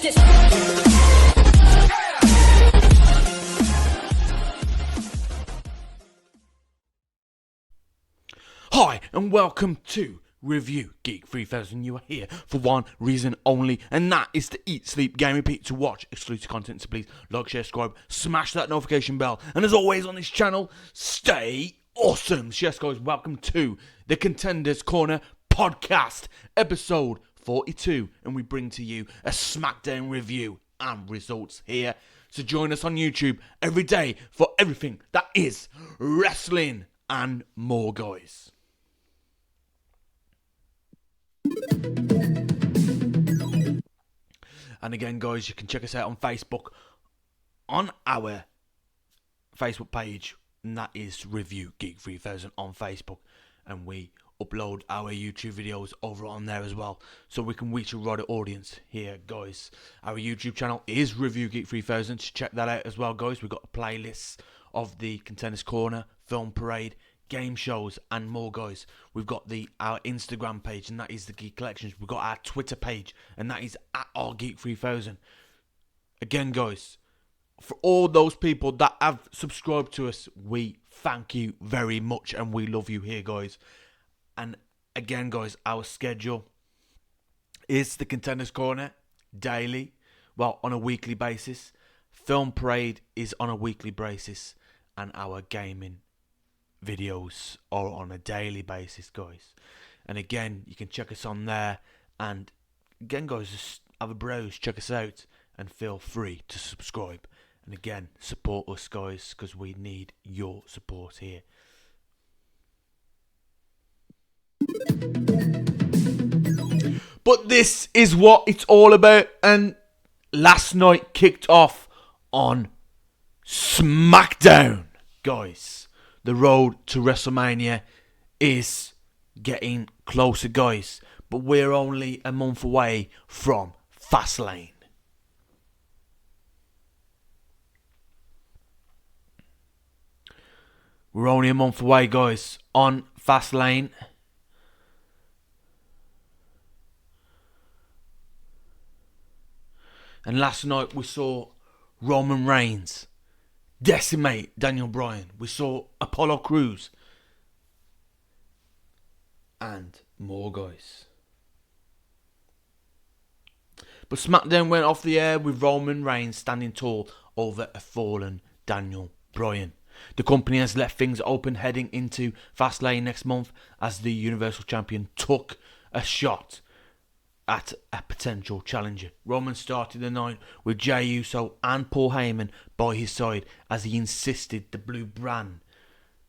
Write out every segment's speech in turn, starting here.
Check this. Hi and welcome to Review Geek 3000. You are here for one reason only, and that is to eat, sleep, game, repeat, to watch exclusive content. So please like, share, subscribe, smash that notification bell, and as always on this channel, stay awesome. So yes guys, welcome to the Contenders Corner podcast, episode 42, and we bring to you a Smackdown review and results here. So join us on YouTube every day for everything that is wrestling and more, guys. And again, guys, you can check us out on Facebook, on our Facebook page, and that is Review Geek 3000 on Facebook, and we upload our YouTube videos over on there as well, so we can reach a wider audience here, guys. Our YouTube channel is Review Geek 3000, so check that out as well, guys. We've got a playlist of the Contenders Corner, Film Parade, game shows and more, guys. We've got our Instagram page, and that is the Geek Collections. We've got our Twitter page, and that is at rgeek3000. Again, guys, for all those people that have subscribed to us, we thank you very much, and we love you here, guys. And again, guys, our schedule is the Contenders Corner daily, well, on a weekly basis. Film Parade is on a weekly basis, and our gaming videos are on a daily basis, guys. And again, you can check us on there, and again, guys, just have a browse, check us out, and feel free to subscribe. And again, support us, guys, because we need your support here. But this is what it's all about, and last night kicked off on Smackdown, guys. The road to WrestleMania is getting closer, guys, but we're only a month away from Fastlane. We're only a month away, guys, on Fastlane. And last night we saw Roman Reigns decimate Daniel Bryan. We saw Apollo Crews and more, guys. But SmackDown went off the air with Roman Reigns standing tall over a fallen Daniel Bryan. The company has left things open heading into Fastlane next month as the Universal Champion took a shot at a potential challenger. Roman started the night with Jey Uso and Paul Heyman by his side as he insisted the blue brand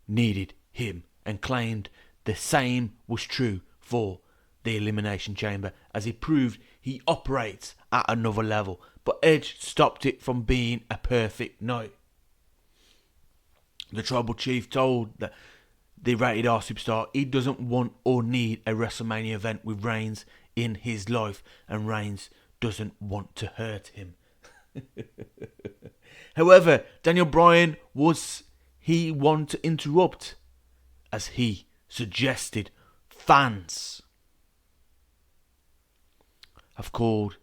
needed him, and claimed the same was true for the Elimination Chamber, as he proved he operates at another level. But Edge stopped it from being a perfect night. The Tribal Chief told the Rated R Superstar he doesn't want or need a WrestleMania event with Reigns in his life, and Reigns doesn't want to hurt him. However, Daniel Bryan was he one to interrupt, as he suggested fans have called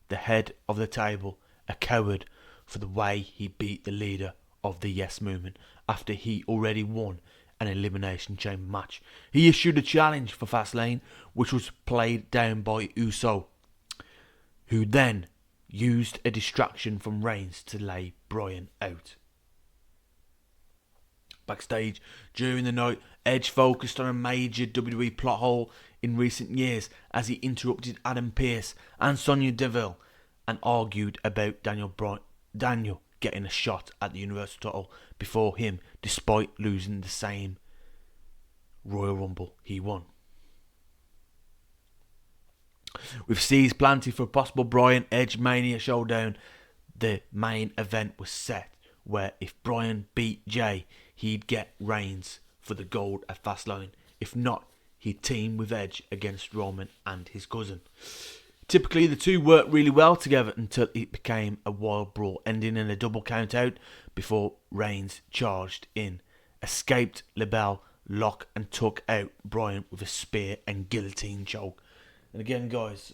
the head of the table a coward for the way he beat the leader of the Yes Movement after he already won an Elimination Chamber match. He issued a challenge for Fastlane, which was played down by Uso, who then used a distraction from Reigns to lay Bryan out. Backstage during the night, Edge focused on a major WWE plot hole in recent years as he interrupted Adam Pearce and Sonya Deville and argued about Daniel getting a shot at the Universal title before him, despite losing the same Royal Rumble he won. With seeds planted for a possible Bryan Edge Mania showdown, the main event was set, where if Bryan beat Jey, he'd get Reigns for the gold at Fastlane. If not, he'd team with Edge against Roman and his cousin. Typically, the two worked really well together until it became a wild brawl, ending in a double count out before Reigns charged in, escaped LeBell lock and took out Bryan with a spear and guillotine choke. And again, guys,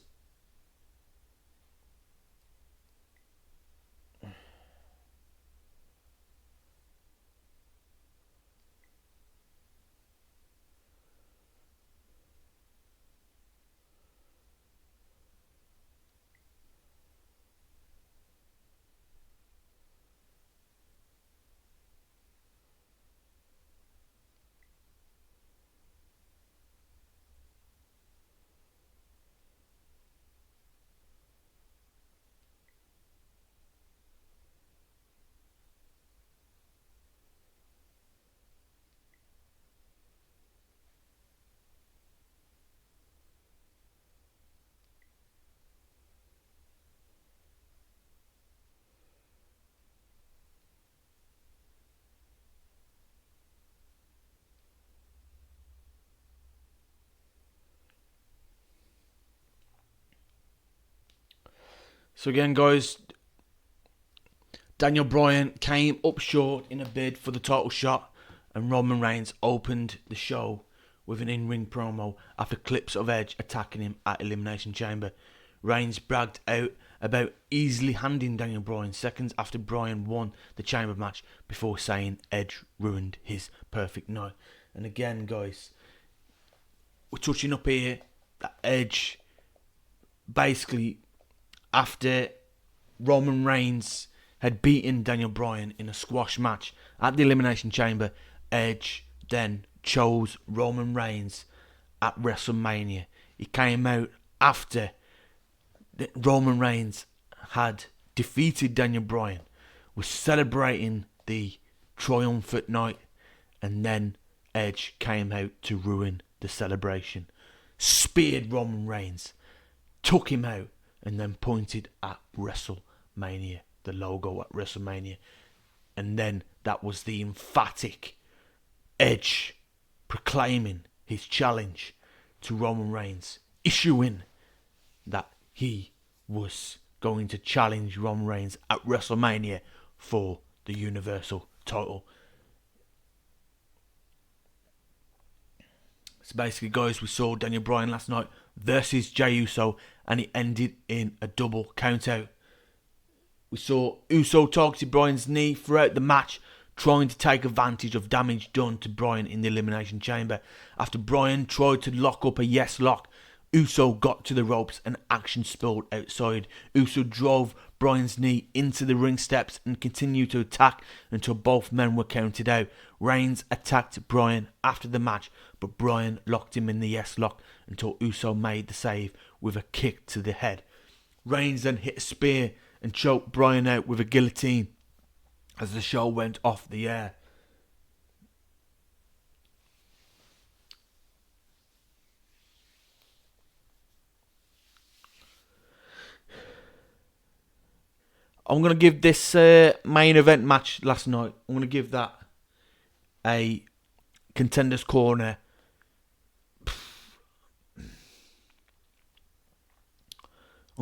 So again, guys, Daniel Bryan came up short in a bid for the title shot, and Roman Reigns opened the show with an in-ring promo after clips of Edge attacking him at Elimination Chamber. Reigns bragged out about easily handing Daniel Bryan seconds after Bryan won the Chamber match before saying Edge ruined his perfect night. And again, guys, we're touching up here that Edge, basically, after Roman Reigns had beaten Daniel Bryan in a squash match at the Elimination Chamber, Edge then chose Roman Reigns at WrestleMania. He came out after Roman Reigns had defeated Daniel Bryan, was celebrating the triumphant night, and then Edge came out to ruin the celebration, speared Roman Reigns, took him out, and then pointed at WrestleMania, the logo at WrestleMania. And then that was the emphatic Edge proclaiming his challenge to Roman Reigns, issuing that he was going to challenge Roman Reigns at WrestleMania for the Universal title. So basically, guys, we saw Daniel Bryan last night versus Jey Uso, and it ended in a double countout. We saw Uso targeted Bryan's knee throughout the match, trying to take advantage of damage done to Bryan in the Elimination Chamber. After Bryan tried to lock up a yes lock, Uso got to the ropes and action spilled outside. Uso drove Bryan's knee into the ring steps and continued to attack until both men were counted out. Reigns attacked Bryan after the match, but Bryan locked him in the yes lock until Uso made the save with a kick to the head. Reigns then hit a spear and choked Bryan out with a guillotine as the show went off the air. I'm going to give this main event match last night, I'm going to give that a Contenders Corner. I'm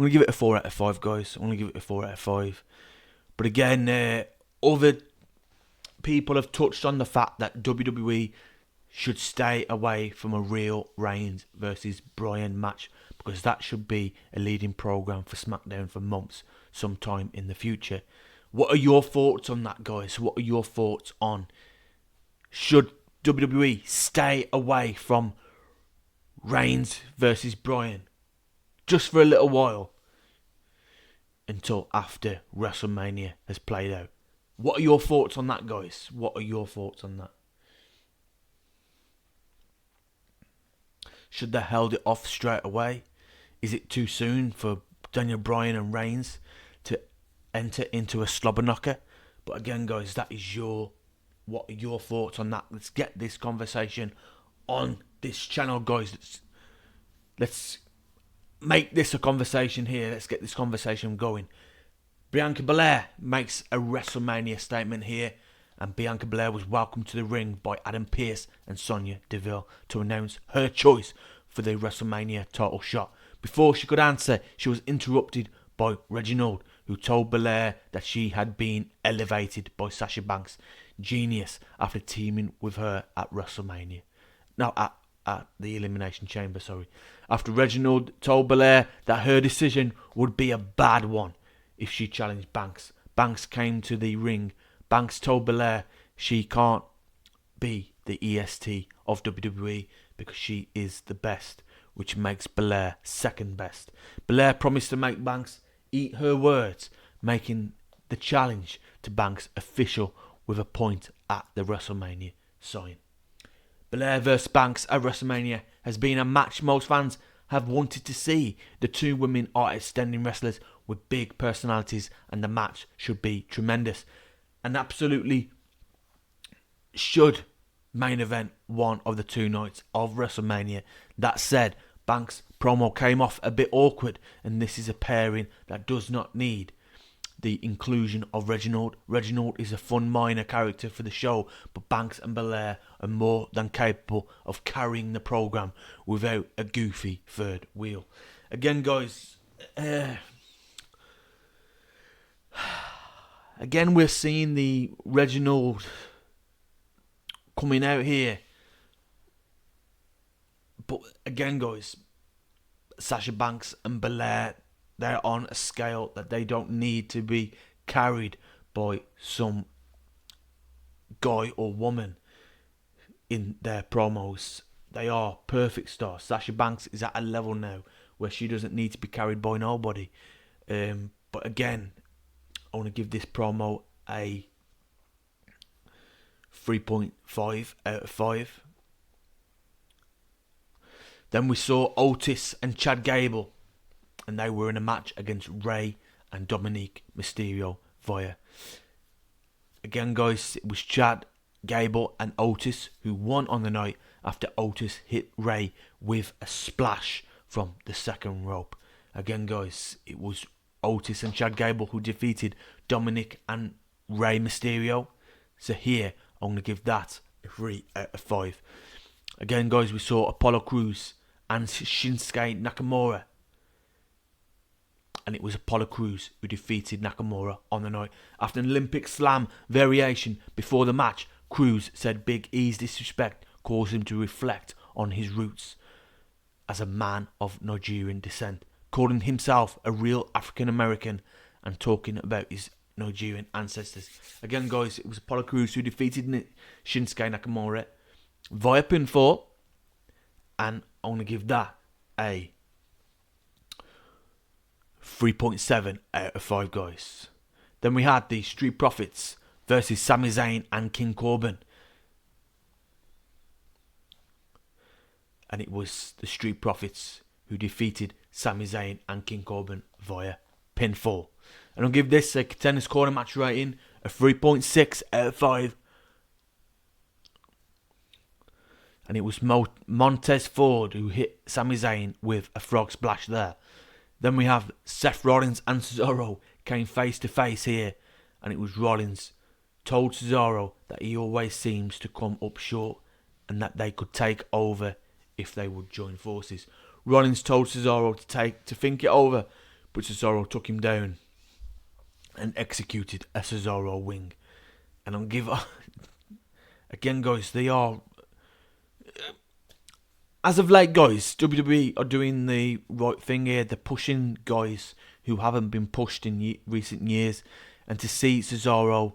going to give it a 4 out of 5, guys. I'm going to give it a 4 out of 5. But again, other people have touched on the fact that WWE should stay away from a real Reigns versus Bryan match, because that should be a leading program for Smackdown for months sometime in the future. What are your thoughts on that, guys? What are your thoughts on, should WWE stay away from Reigns versus Bryan just for a little while until after WrestleMania has played out? What are your thoughts on that, guys? What are your thoughts on that? Should they held it off straight away? Is it too soon for Daniel Bryan and Reigns to enter into a slobber knocker? But again, guys, that is what are your thoughts on that? Let's get this conversation on this channel, guys. Let's make this a conversation here. Let's get this conversation going. Bianca Belair makes a WrestleMania statement here, and Bianca Belair was welcomed to the ring by Adam Pearce and Sonya Deville to announce her choice for the WrestleMania title shot. Before she could answer, she was interrupted by Reginald, who told Belair that she had been elevated by Sasha Banks' genius after teaming with her at WrestleMania. No, at the Elimination Chamber, sorry. After Reginald told Belair that her decision would be a bad one if she challenged Banks, Banks came to the ring. Banks told Belair she can't be the EST of WWE because she is the best, which makes Belair second best. Belair promised to make Banks eat her words, making the challenge to Banks official with a point at the WrestleMania sign. Belair vs Banks at WrestleMania has been a match most fans have wanted to see. The two women are outstanding wrestlers with big personalities, and the match should be tremendous and absolutely should main event one of the two nights of WrestleMania. That said, Banks' promo came off a bit awkward, and this is a pairing that does not need the inclusion of Reginald. Reginald is a fun minor character for the show, but Banks and Belair are more than capable of carrying the program without a goofy third wheel. Again, guys, Again, we're seeing the Reginald coming out here. But again, guys, Sasha Banks and Belair, they're on a scale that they don't need to be carried by some guy or woman in their promos. They are perfect stars. Sasha Banks is at a level now where she doesn't need to be carried by nobody. But again, I want to give this promo a 3.5 out of 5. Then we saw Otis and Chad Gable, and they were in a match against Rey and Dominic Mysterio via. Again, guys, it was Chad Gable and Otis who won on the night after Otis hit Rey with a splash from the second rope. Again, guys, it was Otis and Chad Gable who defeated Dominic and Rey Mysterio. So here, I'm going to give that a 3 out of 5. Again, guys, we saw Apollo Crews and Shinsuke Nakamura. And it was Apollo Crews who defeated Nakamura on the night. After an Olympic Slam variation before the match, Crews said Big E's disrespect caused him to reflect on his roots as a man of Nigerian descent, calling himself a real African American and talking about his Nigerian ancestors. Again, guys, it was Apollo Crews who defeated Shinsuke Nakamura via pinfall, and I'm going to give that a 3.7 out of 5, guys. Then we had the Street Profits versus Sami Zayn and King Corbin. And it was the Street Profits who defeated Sami Zayn and King Corbin via pinfall. And I'll give this a Contenders Corner match rating a 3.6 out of 5. And it was Montez Ford who hit Sami Zayn with a frog splash there. Then we have Seth Rollins and Cesaro came face to face here. And it was Rollins told Cesaro that he always seems to come up short and that they could take over if they would join forces. Rollins told Cesaro to think it over, but Cesaro took him down and executed a Cesaro wing. And I'll give again, guys, they are, as of late, guys, WWE are doing the right thing here. They're pushing guys who haven't been pushed in recent years, and to see Cesaro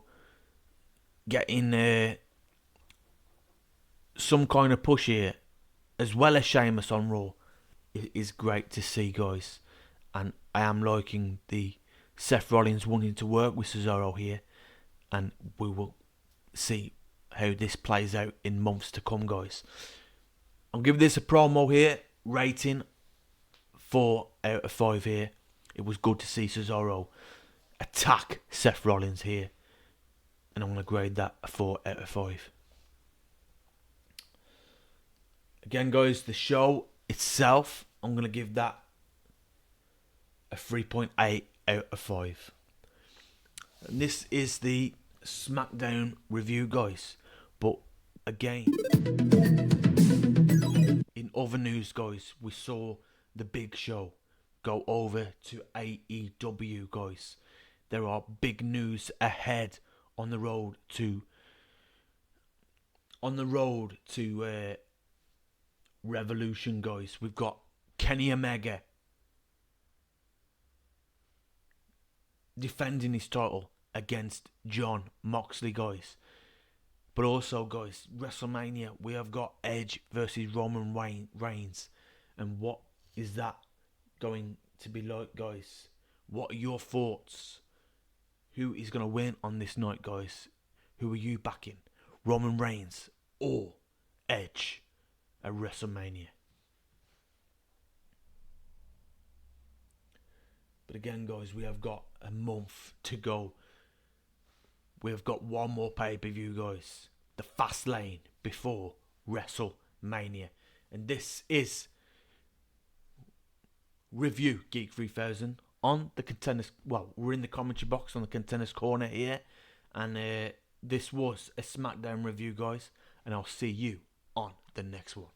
getting some kind of push here, as well as Sheamus on Raw, it is great to see, guys. And I am liking the Seth Rollins wanting to work with Cesaro here, and we will see how this plays out in months to come, guys. I'll give this a promo here, rating 4 out of 5 here. It was good to see Cesaro attack Seth Rollins here, and I'm going to grade that a 4 out of 5. Again, guys, the show itself, I'm going to give that a 3.8 out of 5. And this is the Smackdown review, guys. But again, in other news, guys, we saw the Big Show go over to AEW, guys. There are big news ahead on the road to Revolution, guys. We've got Kenny Omega defending his title against Jon Moxley, guys. But also, guys, WrestleMania, we have got Edge versus Roman Reigns. And what is that going to be like, guys? What are your thoughts? Who is going to win on this night, guys? Who are you backing? Roman Reigns or Edge at WrestleMania? But again, guys, we have got a month to go. We have got one more pay-per-view, guys. The Fast Lane before WrestleMania. And this is Review Geek 3000 on the Contenders. Well, we're in the commentary box on the Contenders Corner here. And this was a Smackdown review, guys. And I'll see you on the next one.